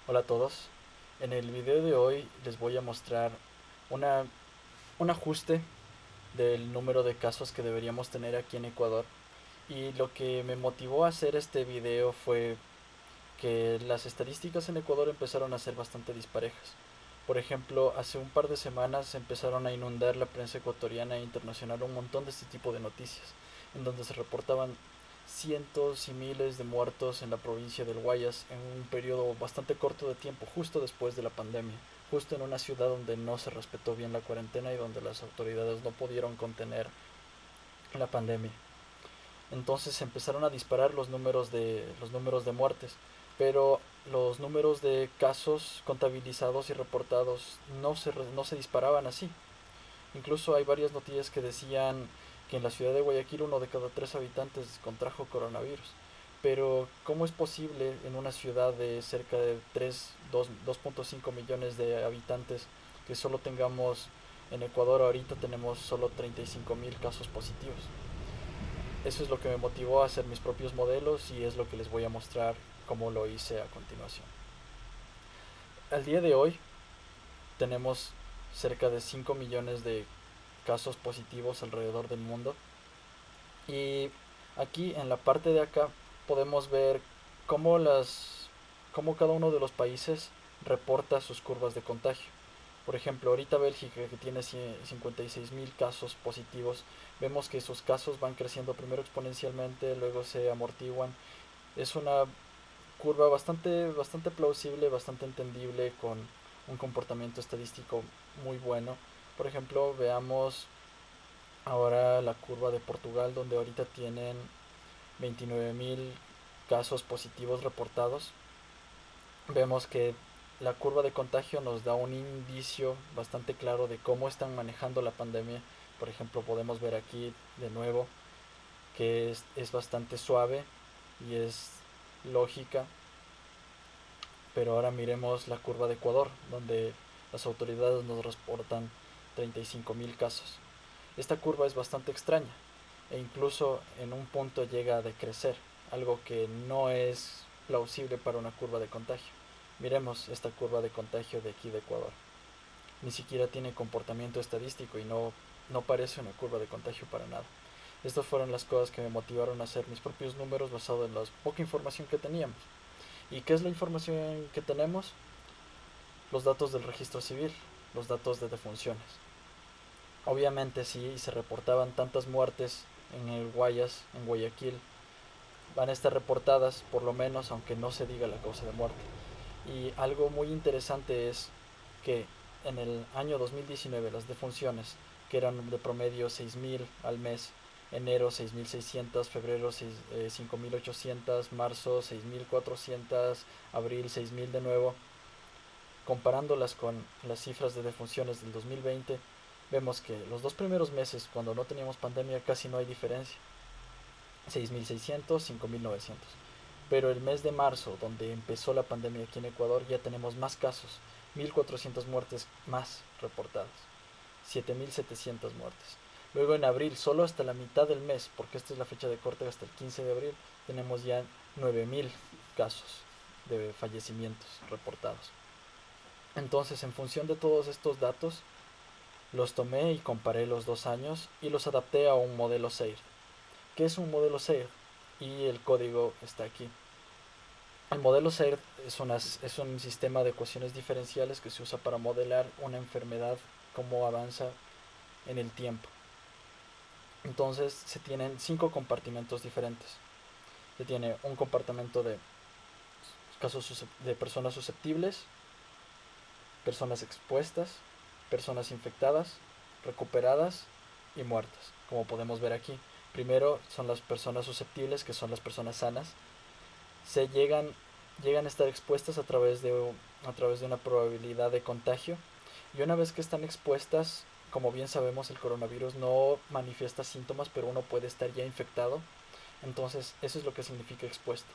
Hola a todos. En el video de hoy les voy a mostrar una, un ajuste del número de casos que deberíamos tener aquí en Ecuador. Y lo que me motivó a hacer este video fue que las estadísticas en Ecuador empezaron a ser bastante disparejas. Por ejemplo, hace un par de semanas empezaron a inundar la prensa ecuatoriana e internacional un montón de este tipo de noticias, en donde se reportaban cientos y miles de muertos en la provincia del Guayas en un periodo bastante corto de tiempo, justo después de la pandemia, justo en una ciudad donde no se respetó bien la cuarentena y donde las autoridades no pudieron contener la pandemia. Entonces se empezaron a disparar los números de muertes, pero los números de casos contabilizados y reportados no se disparaban así. Incluso hay varias noticias que decían que en la ciudad de Guayaquil uno de cada tres habitantes contrajo coronavirus. Pero ¿cómo es posible en una ciudad de cerca de 2.5 millones de habitantes que solo tengamos, en Ecuador ahorita tenemos solo 35.000 casos positivos? Eso es lo que me motivó a hacer mis propios modelos y es lo que les voy a mostrar cómo lo hice a continuación. Al día de hoy tenemos cerca de 5 millones de casos positivos alrededor del mundo. Y aquí en la parte de acá podemos ver cómo cómo cada uno de los países reporta sus curvas de contagio. Por ejemplo, ahorita Bélgica, que tiene 56.000 casos positivos, vemos que sus casos van creciendo primero exponencialmente, luego se amortiguan. Es una curva bastante plausible, bastante entendible, con un comportamiento estadístico muy bueno. Por ejemplo, veamos ahora la curva de Portugal, donde ahorita tienen 29.000 casos positivos reportados. Vemos que la curva de contagio nos da un indicio bastante claro de cómo están manejando la pandemia. Por ejemplo, podemos ver aquí de nuevo que es bastante suave y es lógica. Pero ahora miremos la curva de Ecuador, donde las autoridades nos reportan 35.000 casos. Esta curva es bastante extraña e incluso en un punto llega a decrecer, algo que no es plausible para una curva de contagio. Miremos esta curva de contagio de aquí de Ecuador. Ni siquiera tiene comportamiento estadístico y no parece una curva de contagio para nada. Estas fueron las cosas que me motivaron a hacer mis propios números basados en la poca información que teníamos. ¿Y qué es la información que tenemos? Los datos del registro civil, los datos de defunciones. Obviamente si se reportaban tantas muertes en el Guayas, en Guayaquil, van a estar reportadas por lo menos aunque no se diga la causa de muerte. Y algo muy interesante es que en el año 2019 las defunciones, que eran de promedio 6.000 al mes, enero 6.600, febrero 5.800, marzo 6.400, abril 6.000 de nuevo, comparándolas con las cifras de defunciones del 2020, vemos que los dos primeros meses, cuando no teníamos pandemia, casi no hay diferencia. 6.600, 5.900. Pero el mes de marzo, donde empezó la pandemia aquí en Ecuador, ya tenemos más casos. 1.400 muertes más reportadas. 7.700 muertes. Luego en abril, solo hasta la mitad del mes, porque esta es la fecha de corte hasta el 15 de abril, tenemos ya 9.000 casos de fallecimientos reportados. Entonces, en función de todos estos datos, los tomé y comparé los 2 años y los adapté a un modelo SAIR. ¿Qué es un modelo SAIR? Y el código está aquí. El modelo SAIR es un sistema de ecuaciones diferenciales que se usa para modelar una enfermedad, cómo avanza en el tiempo. Entonces se tienen 5 compartimentos diferentes. Se tiene un compartimento de casos de personas susceptibles, personas expuestas, personas infectadas, recuperadas y muertas, como podemos ver aquí. Primero son las personas susceptibles, que son las personas sanas. Se llegan a estar expuestas a través de una probabilidad de contagio. Y una vez que están expuestas, como bien sabemos, el coronavirus no manifiesta síntomas, pero uno puede estar ya infectado. Entonces, eso es lo que significa expuesto.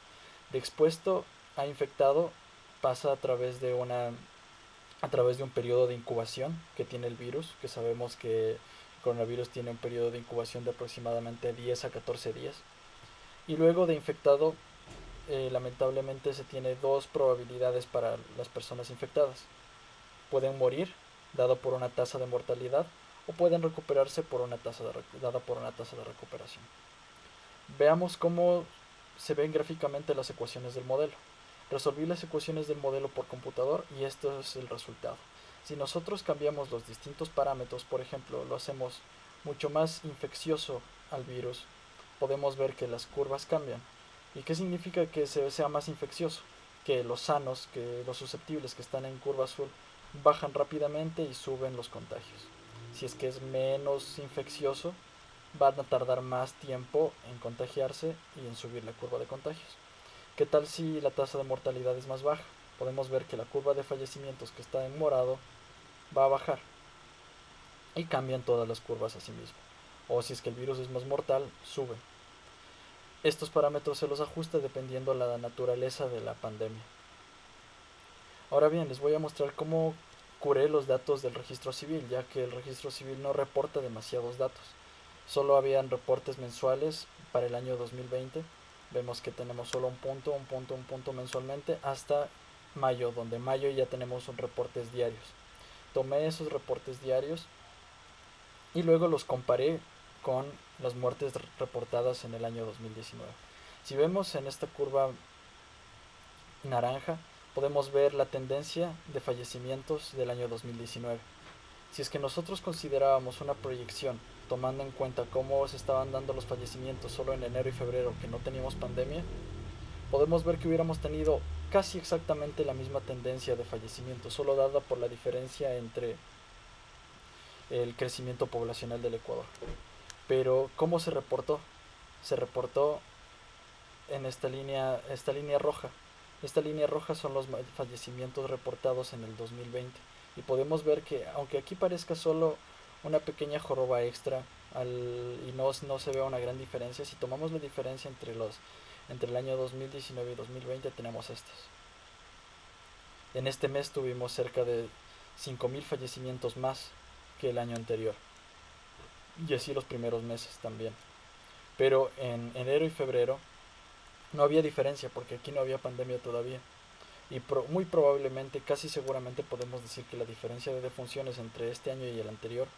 De expuesto a infectado pasa a través de un periodo de incubación que tiene el virus, que sabemos que el coronavirus tiene un periodo de incubación de aproximadamente 10 a 14 días. Y luego de infectado lamentablemente se tiene dos probabilidades para las personas infectadas. Pueden morir, dado por una tasa de mortalidad, o pueden recuperarse por una dada por una tasa de recuperación. Veamos cómo se ven gráficamente las ecuaciones del modelo. Resolví las ecuaciones del modelo por computador y esto es el resultado. Si nosotros cambiamos los distintos parámetros, por ejemplo, lo hacemos mucho más infeccioso al virus, podemos ver que las curvas cambian. ¿Y qué significa que sea más infeccioso? Que los sanos, que los susceptibles que están en curva azul, bajan rápidamente y suben los contagios. Si es que es menos infeccioso, van a tardar más tiempo en contagiarse y en subir la curva de contagios. ¿Qué tal si la tasa de mortalidad es más baja? Podemos ver que la curva de fallecimientos que está en morado va a bajar y cambian todas las curvas a sí mismo. O si es que el virus es más mortal, sube. Estos parámetros se los ajusta dependiendo la naturaleza de la pandemia. Ahora bien, les voy a mostrar cómo curé los datos del registro civil, ya que el registro civil no reporta demasiados datos. Solo habían reportes mensuales para el año 2020. Vemos que tenemos solo un punto mensualmente hasta mayo, donde mayo ya tenemos reportes diarios. Tomé esos reportes diarios y luego los comparé con las muertes reportadas en el año 2019. Si vemos en esta curva naranja, podemos ver la tendencia de fallecimientos del año 2019. Si es que nosotros considerábamos una proyección, tomando en cuenta cómo se estaban dando los fallecimientos solo en enero y febrero, que no teníamos pandemia, podemos ver que hubiéramos tenido casi exactamente la misma tendencia de fallecimiento, solo dada por la diferencia entre el crecimiento poblacional del Ecuador. Pero, ¿cómo se reportó? Se reportó en esta línea roja. Esta línea roja son los fallecimientos reportados en el 2020. Y podemos ver que, aunque aquí parezca solo una pequeña joroba extra y no se ve una gran diferencia, si tomamos la diferencia entre el año 2019 y 2020 tenemos estas. En este mes tuvimos cerca de 5.000 fallecimientos más que el año anterior. Y así los primeros meses también. Pero en enero y febrero no había diferencia porque aquí no había pandemia todavía. Y muy probablemente, casi seguramente podemos decir que la diferencia de defunciones entre este año y el anterior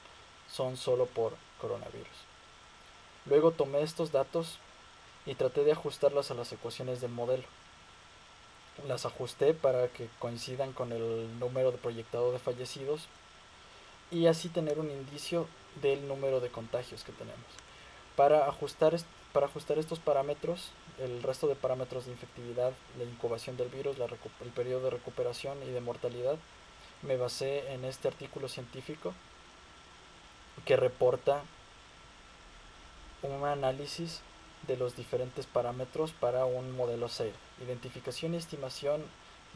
son solo por coronavirus. Luego tomé estos datos y traté de ajustarlas a las ecuaciones del modelo. Las ajusté para que coincidan con el número de proyectado de fallecidos y así tener un indicio del número de contagios que tenemos. Para ajustar estos parámetros, el resto de parámetros de infectividad, la incubación del virus, el periodo de recuperación y de mortalidad, me basé en este artículo científico que reporta un análisis de los diferentes parámetros para un modelo SAIL, identificación y estimación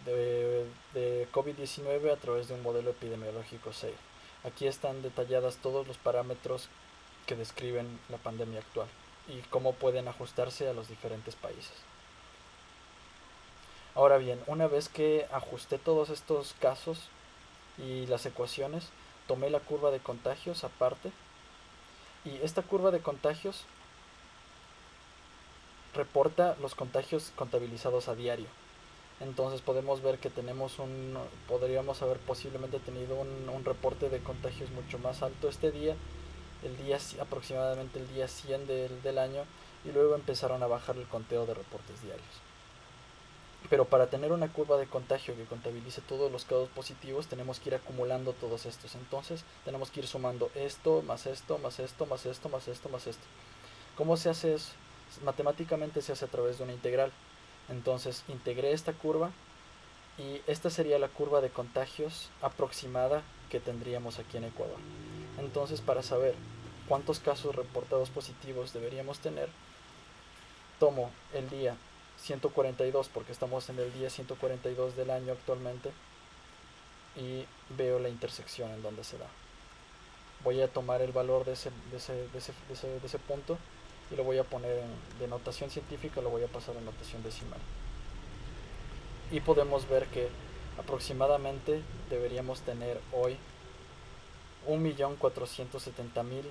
de COVID-19 a través de un modelo epidemiológico SAIL. Aquí están detalladas todos los parámetros que describen la pandemia actual y cómo pueden ajustarse a los diferentes países. Ahora bien, una vez que ajusté todos estos casos y las ecuaciones, tomé la curva de contagios aparte y esta curva de contagios reporta los contagios contabilizados a diario. Entonces podemos ver que podríamos haber posiblemente tenido un reporte de contagios mucho más alto este día, aproximadamente el día 100 del año, y luego empezaron a bajar el conteo de reportes diarios. Pero para tener una curva de contagio que contabilice todos los casos positivos, tenemos que ir acumulando todos estos. Entonces tenemos que ir sumando esto, más esto, más esto, más esto, más esto, más esto. ¿Cómo se hace eso? Matemáticamente se hace a través de una integral. Entonces integré esta curva y esta sería la curva de contagios aproximada que tendríamos aquí en Ecuador. Entonces, para saber cuántos casos reportados positivos deberíamos tener, tomo el día 142 porque estamos en el día 142 del año actualmente y veo la intersección en donde se da. Voy a tomar el valor de ese punto y lo voy a poner de notación científica, lo voy a pasar a notación decimal. Y podemos ver que aproximadamente deberíamos tener hoy 1.470.000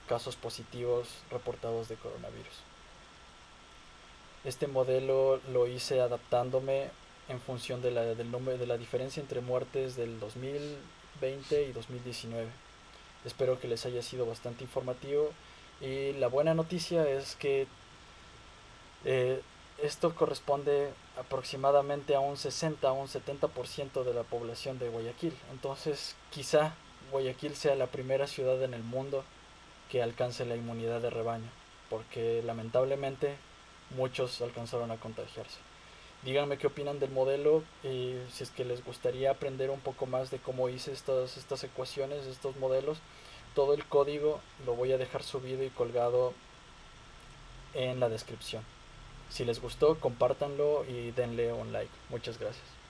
casos positivos reportados de coronavirus. Este modelo lo hice adaptándome en función del número, de la diferencia entre muertes del 2020 y 2019. Espero que les haya sido bastante informativo y la buena noticia es que eh, esto corresponde aproximadamente a un 60 a un 70% de la población de Guayaquil. Entonces, quizá Guayaquil sea la primera ciudad en el mundo que alcance la inmunidad de rebaño, porque lamentablemente muchos alcanzaron a contagiarse. Díganme qué opinan del modelo y si es que les gustaría aprender un poco más de cómo hice estas ecuaciones, estos modelos. Todo el código lo voy a dejar subido y colgado en la descripción. Si les gustó, compártanlo y denle un like. Muchas gracias.